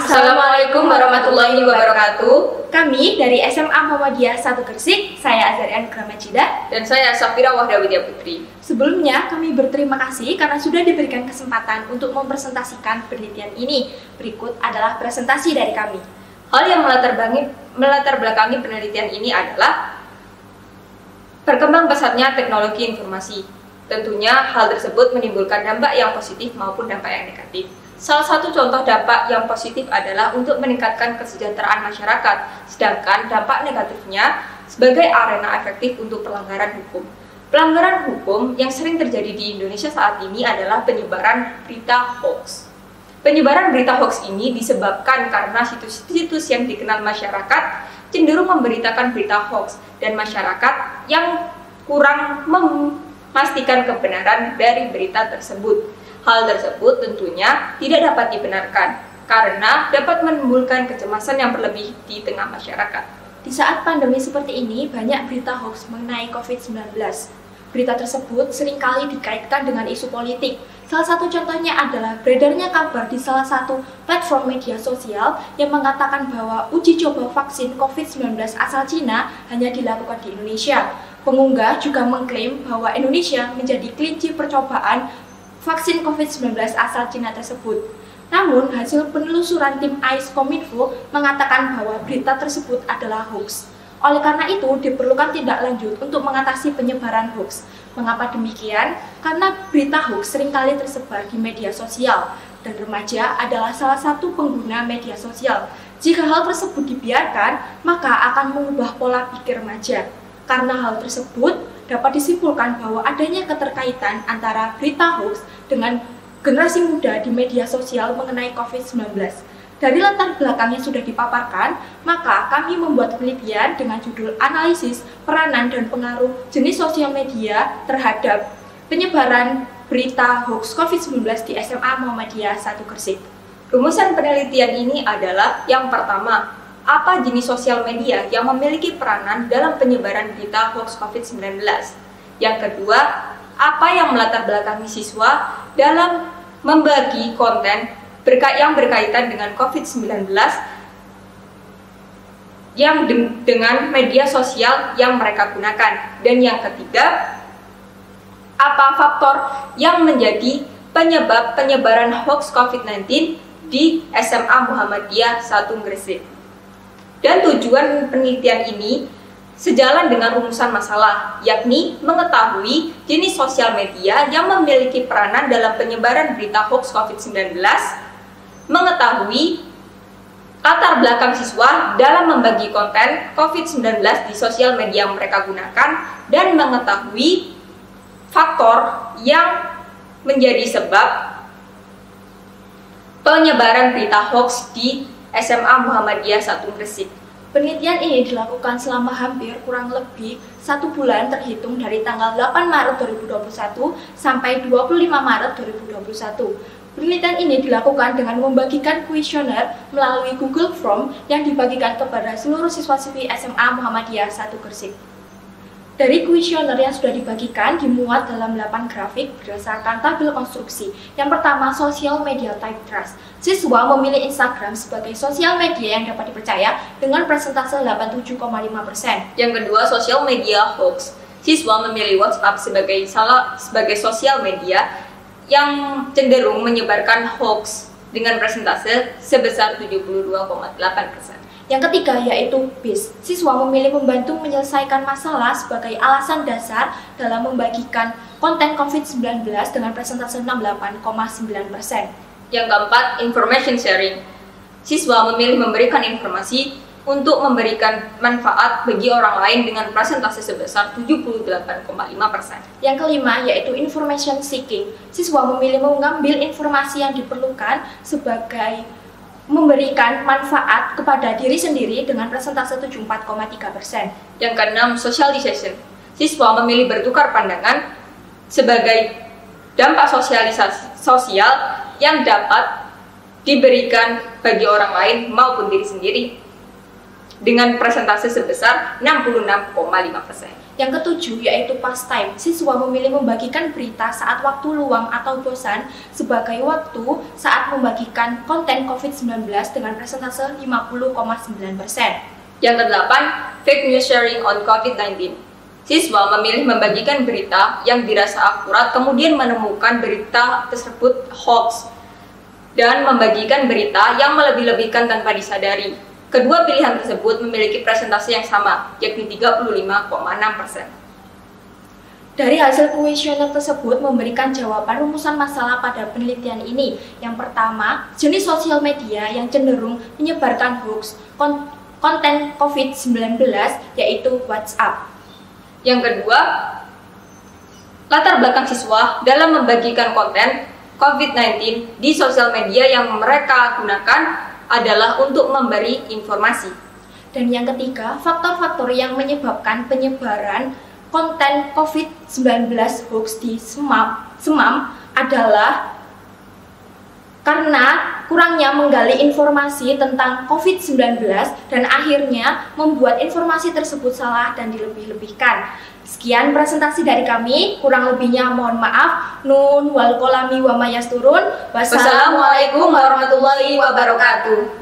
Assalamualaikum warahmatullahi wabarakatuh. Kami dari SMA Muhammadiyah 1 Gresik, saya Azarian Kramajida Dan saya Safira Wahda Widya Putri. Sebelumnya kami berterima kasih karena sudah diberikan kesempatan untuk mempresentasikan penelitian ini. Berikut adalah presentasi dari kami. Hal yang melatar belakangi penelitian ini adalah berkembang pesatnya teknologi informasi. Tentunya hal tersebut menimbulkan dampak yang positif maupun dampak yang negatif. Salah satu contoh dampak yang positif adalah untuk meningkatkan kesejahteraan masyarakat, sedangkan dampak negatifnya sebagai arena efektif untuk pelanggaran hukum. Pelanggaran hukum yang sering terjadi di Indonesia saat ini adalah penyebaran berita hoax. Penyebaran berita hoax ini disebabkan karena situs-situs yang dikenal masyarakat cenderung memberitakan berita hoax dan masyarakat yang kurang memastikan kebenaran dari berita tersebut. Hal tersebut tentunya tidak dapat dibenarkan karena dapat menimbulkan kecemasan yang berlebih di tengah masyarakat. Di saat pandemi seperti ini, banyak berita hoax mengenai COVID-19. Berita tersebut seringkali dikaitkan dengan isu politik. Salah satu contohnya adalah beredarnya kabar di salah satu platform media sosial yang mengatakan bahwa uji coba vaksin COVID-19 asal Cina hanya dilakukan di Indonesia. Pengunggah juga mengklaim bahwa Indonesia menjadi kelinci percobaan vaksin COVID-19 asal Cina tersebut. Namun, hasil penelusuran tim AIS Kominfo mengatakan bahwa berita tersebut adalah hoax. Oleh karena itu, diperlukan tindak lanjut untuk mengatasi penyebaran hoax. Mengapa demikian? Karena berita hoax seringkali tersebar di media sosial, dan remaja adalah salah satu pengguna media sosial. Jika hal tersebut dibiarkan, maka akan mengubah pola pikir remaja. Karena hal tersebut dapat disimpulkan bahwa adanya keterkaitan antara berita hoax dengan generasi muda di media sosial mengenai COVID-19. Dari latar belakang yang sudah dipaparkan, maka kami membuat penelitian dengan judul Analisis Peranan dan Pengaruh Jenis Sosial Media Terhadap Penyebaran Berita Hoax COVID-19 di SMA Muhammadiyah 1 Gresik. Rumusan penelitian ini adalah yang pertama, apa jenis sosial media yang memiliki peranan dalam penyebaran berita hoax COVID-19? Yang kedua, apa yang melatar belakangi siswa dalam membagi konten yang berkaitan dengan COVID-19 yang dengan media sosial yang mereka gunakan? Dan yang ketiga, apa faktor yang menjadi penyebab penyebaran hoax COVID-19 di SMA Muhammadiyah 1 Gresik? Dan tujuan penelitian ini sejalan dengan rumusan masalah, yakni mengetahui jenis sosial media yang memiliki peranan dalam penyebaran berita hoax COVID-19, mengetahui latar belakang siswa dalam membagi konten COVID-19 di sosial media yang mereka gunakan, dan mengetahui faktor yang menjadi sebab penyebaran berita hoax di SMA Muhammadiyah 1 Gresik. Penelitian ini dilakukan selama hampir kurang lebih 1 bulan terhitung dari tanggal 8 Maret 2021 sampai 25 Maret 2021. Penelitian ini dilakukan dengan membagikan kuesioner melalui Google Form yang dibagikan kepada seluruh siswa-siswi SMA Muhammadiyah 1 Gresik. Dari kuesioner yang sudah dibagikan dimuat dalam 8 grafik berdasarkan tabel konstruksi. Yang pertama, social media type trust. Siswa memilih Instagram sebagai sosial media yang dapat dipercaya dengan persentase 87,5%. Yang kedua, sosial media hoax. Siswa memilih WhatsApp sebagai sosial media yang cenderung menyebarkan hoax dengan persentase sebesar 72,8%. Yang ketiga yaitu BIS. Siswa memilih membantu menyelesaikan masalah sebagai alasan dasar dalam membagikan konten COVID-19 dengan persentase 68,9%. Yang keempat, information sharing. Siswa memilih memberikan informasi untuk memberikan manfaat bagi orang lain dengan persentase sebesar 78,5%. Yang kelima yaitu information seeking. Siswa memilih mengambil informasi yang diperlukan sebagai memberikan manfaat kepada diri sendiri dengan persentase 74,3%. Yang keenam, socialization. Siswa memilih bertukar pandangan sebagai dampak sosial yang dapat diberikan bagi orang lain maupun diri sendiri dengan persentase sebesar 66,5%. Yang ketujuh yaitu pastime. Siswa memilih membagikan berita saat waktu luang atau bosan sebagai waktu saat membagikan konten COVID-19 dengan persentase 50,9%. Yang kedelapan, fake news sharing on COVID-19. Siswa memilih membagikan berita yang dirasa akurat, kemudian menemukan berita tersebut hoax, dan membagikan berita yang melebih-lebihkan tanpa disadari. Kedua pilihan tersebut memiliki presentasi yang sama, yakni 35,6%. Dari hasil kuesioner tersebut memberikan jawaban rumusan masalah pada penelitian ini. Yang pertama, jenis sosial media yang cenderung menyebarkan hoax konten COVID-19 yaitu WhatsApp. Yang kedua, latar belakang siswa dalam membagikan konten COVID-19 di sosial media yang mereka gunakan adalah untuk memberi informasi. Dan yang ketiga, faktor-faktor yang menyebabkan penyebaran konten COVID-19 hoax di Semam adalah karena kurangnya menggali informasi tentang COVID-19 dan akhirnya membuat informasi tersebut salah dan dilebih-lebihkan. Sekian presentasi dari kami, kurang lebihnya mohon maaf. Nun wal kolami wa mayasturun. Wassalamualaikum warahmatullahi wabarakatuh.